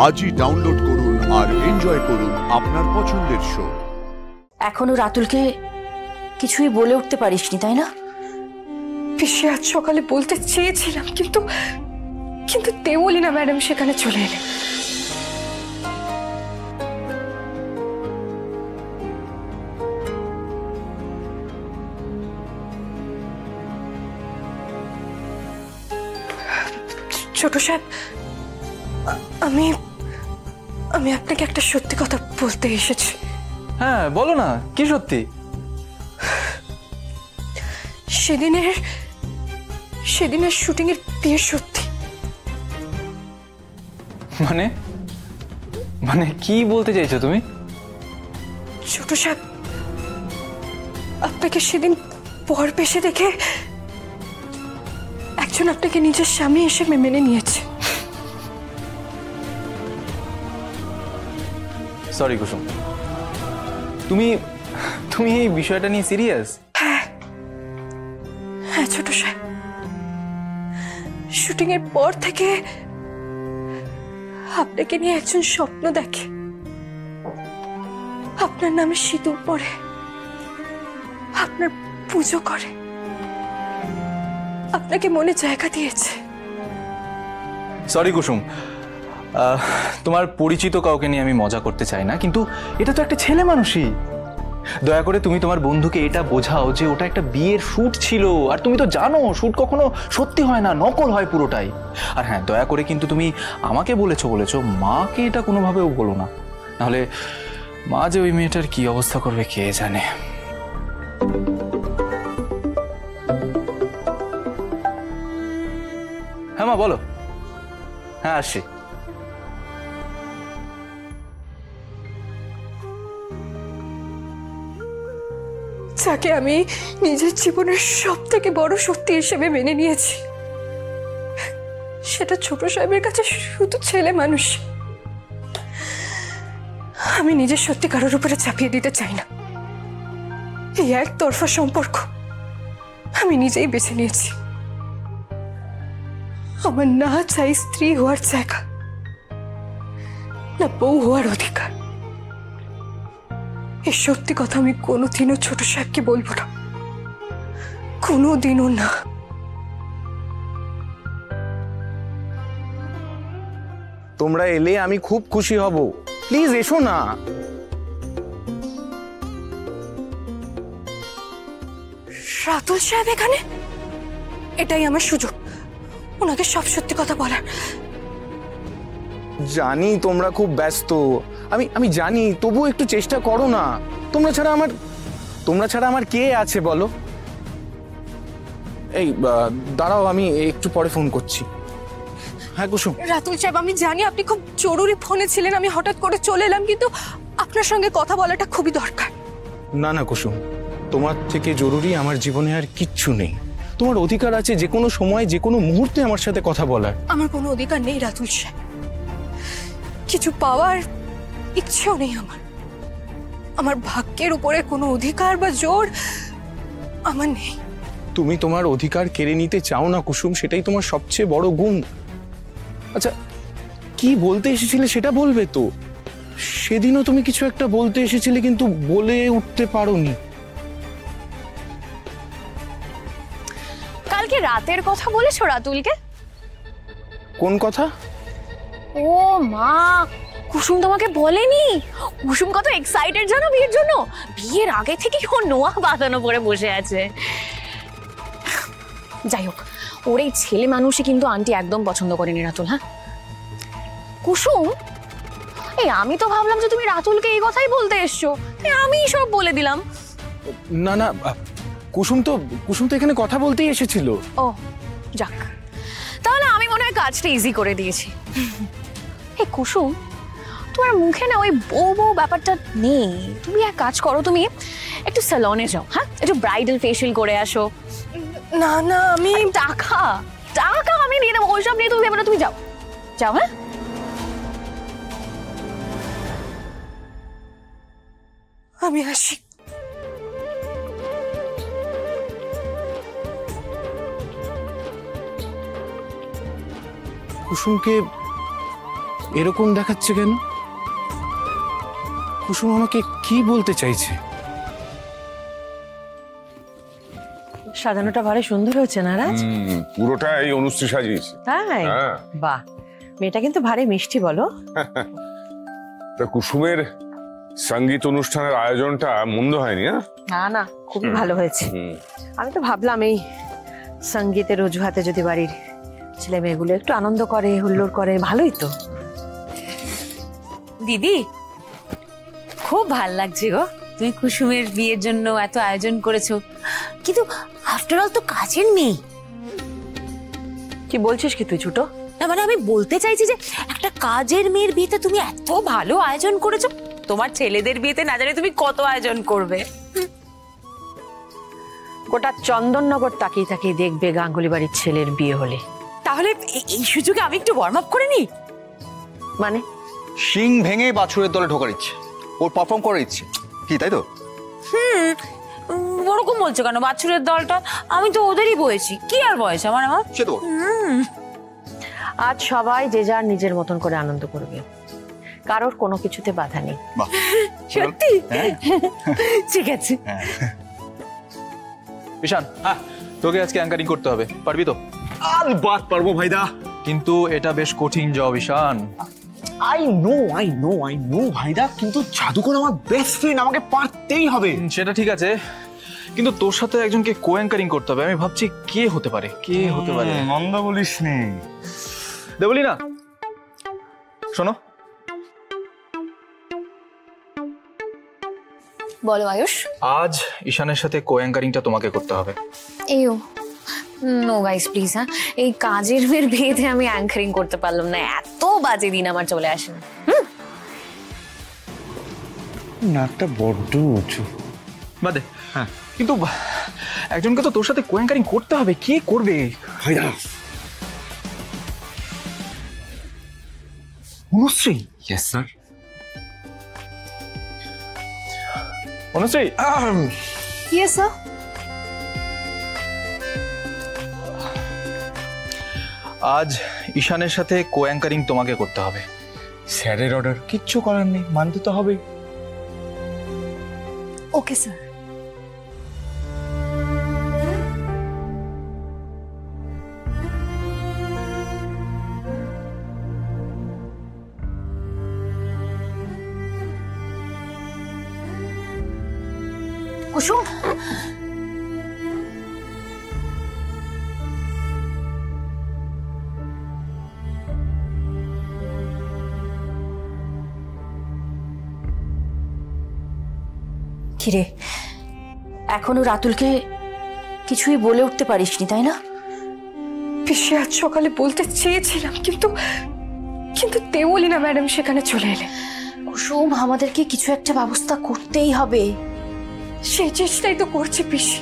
আজই ডাউনলোড করুন আর এনজয় করুন আপনার পছন্দের শো। এখনো রাতুলকে কিছুই বলে উঠতে পারিসনি, তাই না? পিসি, আজ সকালে বলতে চেয়েছিলাম, কিন্তু কিন্তু দেওয়ালিনা ম্যাডাম সেখানে চলে এলেন। ছোট সাহেব, আমি আমি আপনাকে একটা সত্যি কথা বলতে এসেছি। হ্যাঁ বলো না, কি সত্যি? সেদিনের শুটিং এর বিয়ে সত্যি। মানে মানে কি বলতে চাইছো তুমি? ছোট সাহেব, আপনাকে সেদিন পর পেশে দেখে একজন আপনাকে নিজের স্বামী এসে মেনে নিয়েছে। সরি কুসুম, তুমি তুমি এই বিষয়টা নিয়ে সিরিয়াস? হ্যাঁ ছোট সাহেব, শুটিং এর পর থেকে আপনাকে নিয়ে একজন স্বপ্ন দেখে, আপনার নামে সিঁদুর পরে, আপনার পুজো করে, আপনাকে মনে জায়গা দিয়েছে। সরি কুসুম, তোমার পরিচিত কাউকে নিয়ে আমি মজা করতে চাই না, কিন্তু এটা তো একটা ছেলে মানুষই। দয়া করে তুমি তোমার বন্ধুকে এটা বোঝাও যে ওটা একটা বিয়ের শুট ছিল, আর তুমি তো জানো শুট কখনো সত্যি হয় না, নকল হয় পুরোটাই। আর হ্যাঁ, দয়া করে কিন্তু তুমি আমাকে বলেছো মাকে এটা কোনোভাবেও বলো না, নাহলে মা যে ওই মেয়েটার কি অবস্থা করবে কে জানে। হ্যাঁ মা বলো। হ্যাঁ আসছি। যাকে আমি নিজের জীবনের সব থেকে বড় সত্যি হিসেবে মেনে নিয়েছি, সেটা ছোট সাহেবের কাছে শুধু ছেলে মানুষ। আমি নিজের সত্যি কারোর উপরে চাপিয়ে দিতে চাই না। এই একতরফা সম্পর্ক আমি নিজেই বেছে নিয়েছি। আমার না চাই স্ত্রী হওয়ার জায়গা, না বউ হওয়ার অধিকার। এই সত্যি কথা আমি কোনোদিনও ছোট সাহেবকে বলবো না, কোনোদিনও না। তোমরা এলে আমি খুব খুশি হব, প্লিজ এসো না। রাতুল সাহেব এখানে, এটাই আমার সুযোগ ওনাকে সব সত্যি কথা বলার। জানি তোমরা খুব ব্যস্ত, আমি জানি, তবুও একটু চেষ্টা করো না। তোমরা ছাড়া আমার কে আছে বলো? এই দাঁড়াও, আমি একটু পরে ফোন করছি। হ্যাঁ কুসুম। রাতুল সাহেব, আমি জানি আপনি খুব জরুরি ফোনে ছিলেন, আমি হঠাৎ করে চলে এলাম, কিন্তু আপনার সঙ্গে কথা বলাটা খুবই দরকার। না না কুসুম, তোমার থেকে জরুরি আমার জীবনে আর কিচ্ছু নেই। তোমার অধিকার আছে যে কোনো সময় যে কোনো মুহূর্তে আমার সাথে কথা বলার। আমার কোনো অধিকার নেই রাতুল সাহেব, কিছু পাওয়ার ইচ্ছেও নেই আমার। আমার ভাগ্যের উপরে কোনো অধিকার বা জোর আমার নেই। তুমি তোমার অধিকার কেড়ে নিতে চাও না কুসুম, সেটাই তোমার সবচেয়ে বড় গুণ। আচ্ছা, কি বলতে এসেছিলে সেটা বলবে তো? সেদিনও তুমি কিছু একটা বলতে এসেছিলে কিন্তু বলে উঠতে পারোনি। কালকে রাতের কথা বলেছো রাতুলকে? কোন কথা? ও মা, কুসুম তোমাকে বলেনি? কুসুম কত এক্সাইটেড জানো বিয়ের জন্য, বিয়ের আগে থেকে ও নোয়া বাঁধানো পরে বসে আছে। যাই হোক, ওর এই ছেলে মানুষই কিন্তু আন্টি একদম পছন্দ করেনি রাতুল। হ্যাঁ কুসুম, এই আমি তো ভাবলাম যে তুমি রাতুলকে এই কথাই বলতে এসছো, তাই আমি সব বলে দিলাম। না না, কুসুম তো এখানে কথা বলতেই এসেছিল। ও যাক, তাহলে আমি মনে হয় কাজটা ইজি করে দিয়েছি। এই কুসুম, তোমার মুখে না ওই বউ বউ ব্যাপারটা নেই। তুমি এক কাজ করো, তুমি একটু স্যালনে যাও, হ্যাঁ একটু ব্রাইডাল ফেশিয়াল করে আসো। না না, আমি টাকা আমি দিয়ে দেবো, ওইসব নিয়ে তুমি ভেবে না, তুমি যাও যাও। হ্যাঁ আমি আসি। কুসুমকে এরকম দেখাচ্ছে কেন? কুসুম আমাকে কি বলতে চাইছে? সাজানোটা ভারী সুন্দর হয়েছে না রাজ? পুরোটাই অনুশ্রী সাজিয়েছে। তাই? হ্যাঁ। বাহ, মেয়েটা কিন্তু ভারী মিষ্টি বলো। তা কুসুমের সঙ্গীত অনুষ্ঠানের আয়োজনটা মন্দ হয়নি। না না, খুবই ভালো হয়েছে। আমি তো ভাবলাম এই সঙ্গীতের অজুহাতে যদি বাড়ির ছেলে মেয়েগুলো একটু আনন্দ করে, হুল্লোড় করে, ভালোই তো। দিদি, খুব ভাল লাগছে গো, তুমি কুসুমের বিয়ের জন্য এত আয়োজন করেছো, কিন্তু আফটার অল তো কাজের মেয়ে। কি বলছিস কি তুই ছোট? না মানে আমি বলতে চাইছি যে একটা কাজের মেয়ের বিয়েতে তুমি এত ভালো আয়োজন করেছো, তোমার ছেলেদের বিয়েতে না জানি তুমি কত আয়োজন করবে। গোটা চন্দননগর তাকিয়ে তাকিয়ে দেখবে গাঙ্গুলি বাড়ির ছেলের বিয়ে হলে। তাহলে এই সুযোগে আমি একটু ওয়ার্ম আপ করে নিই। মানে শিং ভেঙে বাছুরের দলে ঢোকার ইচ্ছে, ওর পারফর্ম করার ইচ্ছে কি, তাই তো? ওরকম বলছো কেন? বাছুরের দলটা আমি তো ওদেরই বয়েছি, কি আর বয়স আমার আমার সে তো আজ সবাই যে যার নিজের মতন করে আনন্দ করবে, কারোর কোনো কিছুতে বাধা নেই। বাহ, সত্যি? ঠিক আছে। ঈশান, তোকে আজকে অ্যাঙ্কারিং করতে হবে, পারবি তো? আলবাত পারবো ভাইদা। কিন্তু এটা বেশ কঠিন জব ঈশান। আই নো ভাইদা, কিন্তু জাদুকর আমার বেস্ট ফ্রেন্ড, আমাকে পারতেই হবে। সেটা ঠিক আছে, কিন্তু তোর সাথে একজনকে কো অ্যাঙ্কারিং করতে হবে। আমি ভাবছি কে হতে পারে, কে হতে পারে। মন্দ বলিস নি। দেবলি না, শোনো, বলো আয়ুষ। আজ ঈশানের সাথে কো অ্যাঙ্কারিংটা তোমাকে করতে হবে। এও নো গাইস প্লিজ, হ্যাঁ, এই কাজের মেয়ের বিয়েতে আমি অ্যাঙ্কারিং করতে পারলাম না, এত বাজে দিন আমার চলে আসে। নাকটা বড্ড উঁচু। বাদে, হ্যাঁ, কিন্তু একজনকে তো তোর সাথে কো অ্যাঙ্কারিং করতে হবে। কে করবে ভাইদা? Anushree. Yes sir. Anushree, yes sir. আজ ঈশানের সাথে কো অ্যাঙ্কারিং তোমাকে করতে হবে। স্যারের অর্ডার, কিচ্ছু করার নেই, মানতে তো হবে। Okay sir. কুসুম, কিরে, এখনো রাতুলকে কিছুই বলে উঠতে পারিসনি, তাই না? পিসি আজ সকালে বলতে চেয়েছিলাম, কিন্তু কিন্তু দেওলিনা ম্যাডাম সেখানে চলে এলেন। কুসুম, আমাদেরকে কিছু একটা ব্যবস্থা করতেই হবে। সেই চেষ্টাই তো করছি পিসি।